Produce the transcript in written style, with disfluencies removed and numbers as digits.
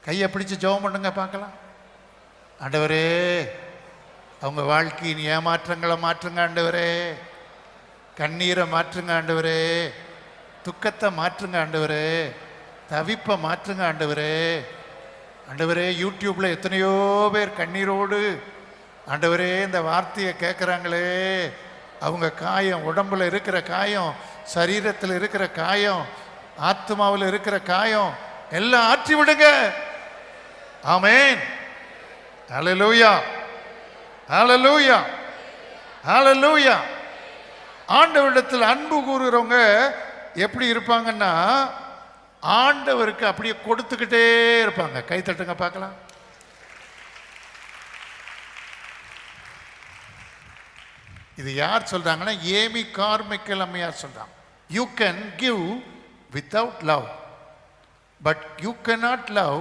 கையை பிடிச்சு ஜெபம் பண்ணுங்க பார்க்கலாம். ஆண்டவரே, அவங்க வாழ்க்கையின் ஏமாற்றங்களை மாற்றுங்க ஆண்டவரே, கண்ணீரை மாற்றுங்க ஆண்டவரே, துக்கத்தை மாற்றுங்க ஆண்டவரே, தவிப்பை மாற்றுங்க ஆண்டவரே. ஆண்டவரே, யூடியூப்பில் எத்தனையோ பேர் கண்ணீரோடு ஆண்டவரே இந்த வார்த்தையை கேட்குறாங்களே, அவங்க காயம், உடம்புல இருக்கிற காயம், சரீரத்தில் இருக்கிற காயம், ஆத்மாவில் இருக்கிற காயம் எல்லாம் ஆற்றி விடுங்க. ஆமென். ஹல்லேலூயா, ஹல்லேலூயா, ஹல்லேலூயா. ஆண்டவரிடத்தில் அன்பு கூறுகிறவங்க எப்படி இருப்பாங்கன்னா, ஆண்டவருக்கு அப்படியே கொடுத்துக்கிட்டே இருப்பாங்க. கை தட்டுங்க பார்க்கலாம். இது யார் சொல்றாங்கன்னா, ஏமி கார்மைக்கல் அம்மையார் சொல்றாங்க. You can give without love, but you cannot love